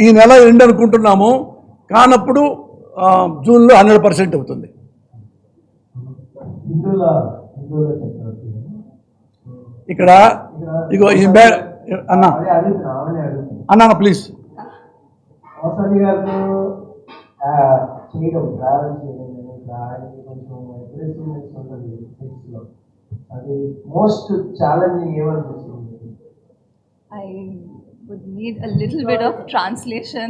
ఈ నెల ఎండ్ అనుకుంటున్నాము, కానప్పుడు జూన్లో 100% అవుతుంది. ఇక్కడ ఇగో ఈ అన్నా అన్నా ప్లీజ్ మోస్ట్ ఛాలెంజింగ్ ఏమనిపిస్తుంది? I would need a little bit of translation.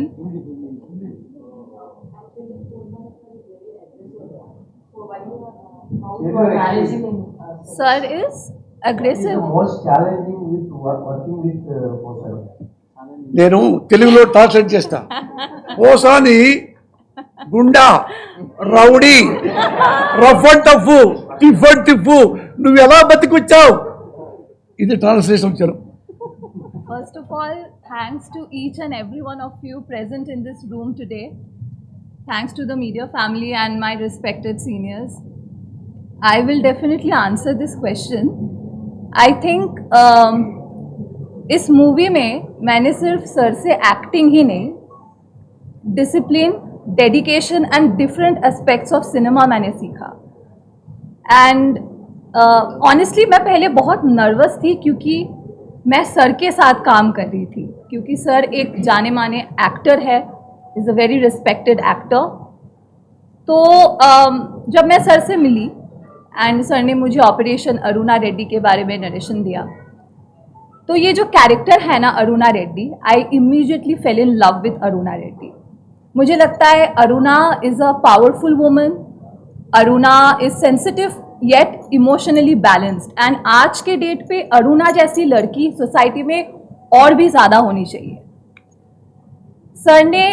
Sir is aggressive. Most challenging with working with Posan. నేను తెలుగులో ట్రాన్స్లేట్ చేస్తా. Posani goonda, rowdy, rough and tough, tiff and tiff, నువ్వు ఎలా బతికొచ్చావు? ఇది ట్రాన్స్లేషన్ వచ్చారు. First of all, thanks to each and every one of you present in this room today. Thanks to the media family and my respected seniors. I will definitely answer this question. I think इस movie में मैंने सिर्फ sir से acting ही नहीं, discipline, dedication and different aspects of cinema मैंने सीखा. And honestly मैं पहले बहुत नर्वस थी क्योंकि मैं सर के साथ काम कर रही थी, क्योंकि सर एक जाने माने एक्टर है, is a very respected actor. तो जब मैं सर से मिली एंड सर ने मुझे ऑपरेशन अरुणा रेड्डी के बारे में नरेशन दिया, तो ये जो कैरेक्टर है ना Aruna Reddy, I immediately fail in love with Aruna Reddy. मुझे लगता है Aruna is a powerful woman, Aruna is sensitive yet emotionally balanced, and आज के डेट पे अरुणा जैसी लड़की सोसाइटी में और भी ज़्यादा होनी चाहिए. सर ने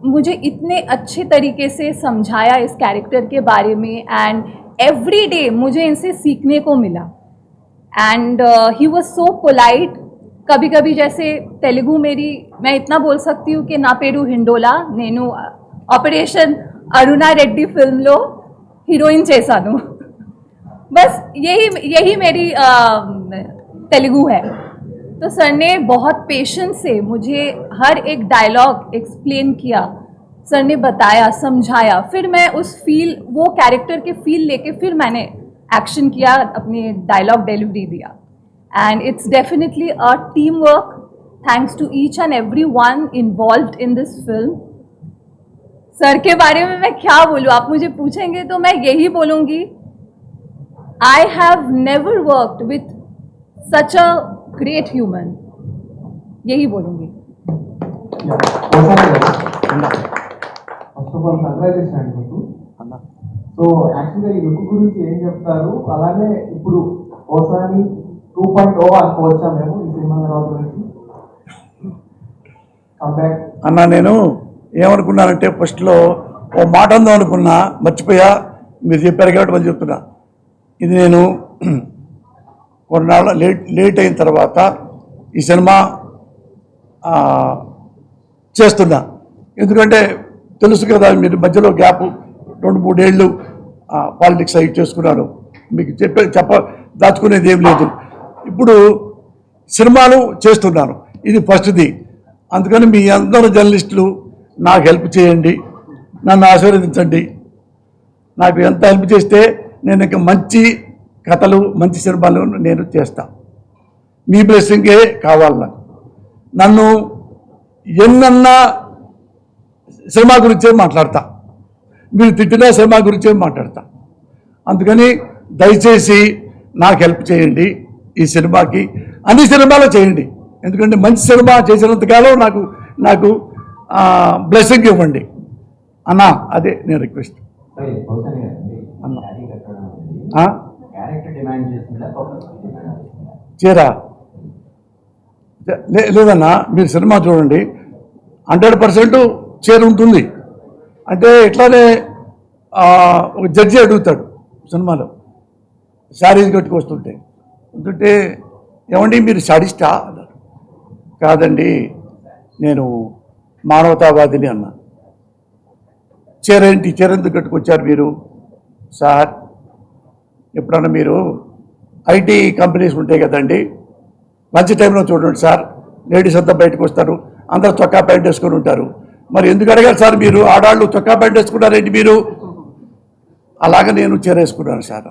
मुझे इतने अच्छे तरीके से समझाया इस कैरेक्टर के बारे में, एंड एवरी डे मुझे इनसे सीखने को मिला. And he was so polite. कभी कभी जैसे तेलुगु मेरी, मैं इतना बोल सकती हूँ कि ना पेरू हिंडोला నేను ऑपरेशन अरुणा रेड्डी फिल्मలో हीरोइन చేశాను. बस यही मेरी तेलुगु है. तो सर ने बहुत पेशेंस से मुझे हर एक डायलॉग एक्सप्लेन किया, सर ने बताया, समझाया. फिर मैं उस वो कैरेक्टर के फील लेके फिर मैंने एक्शन किया, अपने डायलॉग डिलीवरी दिया. And it's definitely a team work. Thanks to each and every one involved in this film. Sir के बारे में मैं क्या बोलूँ, आप मुझे पूछेंगे तो मैं यही बोलूँगी, I have never worked with such a great human. यही बोलूँगी. ఫస్ట్ ఆఫ్ ఆల్ కంగ్రాచులేషన్ అండి మీకు. సో యాక్చువల్గా ఈ లుక్ గురించి ఏం చెప్తారు? అలాగే ఇప్పుడు ఓసాని 2.0 అనుకోవచ్చా మేము ఈ సినిమా తర్వాత నుంచి? కంబ్యాక్ అన్న, నేను ఏమనుకున్నానంటే ఫస్ట్లో ఓ మాట అందాం అనుకున్నా, మర్చిపోయా. మీరు చెప్పారు కాబట్టి మళ్ళీ చెప్తున్నా. ఇది నేను కొన్నాళ్ళ లేట్ అయిన తర్వాత ఈ సినిమా చేస్తున్నా. ఎందుకంటే తెలుసు కదా, మీరు మధ్యలో గ్యాప్ 2-3 ఏళ్ళు పాలిటిక్స్ అవి చేసుకున్నాను. మీకు దాచుకునేది ఏం లేదు. ఇప్పుడు సినిమాలు చేస్తున్నాను, ఇది ఫస్ట్ది. అందుకని మీ అందరూ జర్నలిస్టులు నాకు హెల్ప్ చేయండి, నన్ను ఆశీర్వదించండి. నాకు ఎంత హెల్ప్ చేస్తే నేను ఇంకా మంచి కథలు, మంచి సినిమాలు నేను చేస్తాను. మీ బ్లెస్సింగే కావాలి నాకు. నన్ను ఎన్నన్నా సినిమా గురించే మాట్లాడతా, మీరు తిట్టిన సినిమా గురించే మాట్లాడతా. అందుకని దయచేసి నాకు హెల్ప్ చేయండి. ఈ సినిమాకి అన్ని సినిమాలు చేయండి, ఎందుకంటే మంచి సినిమా చేసినంతకాలం నాకు బ్లెస్సింగ్ ఇవ్వండి అన్న. అదే నేను రిక్వెస్ట్ అన్న. చీరా లేదన్నా, మీరు సినిమా చూడండి, 100% చీర ఉంటుంది. అంటే ఇట్లానే ఒక జడ్జి అడుగుతాడు సినిమాలో, శారీస్ కట్టుకొస్తుంటే ఏమండి మీరు సాడిస్టా అన్నారు. కాదండి, నేను మానవతావాదిని అన్నా. చీర ఏంటి, చీర ఎందుకు కట్టుకొచ్చారు మీరు? సార్, ఎప్పుడన్నా మీరు ఐటీ కంపెనీస్ ఉంటాయి కదండి, లంచ్ టైంలో చూడండి సార్, లేడీస్ అంతా బయటకు వస్తారు, అందరు చొక్కా ప్యాంట్ వేసుకొని ఉంటారు. మరి ఎందుకు అడగాలి సార్ మీరు? ఆడాళ్ళు చొక్కా ప్యాంట్ వేసుకున్నారేంటి మీరు? అలాగ నేను చీర వేసుకున్నాను సార్.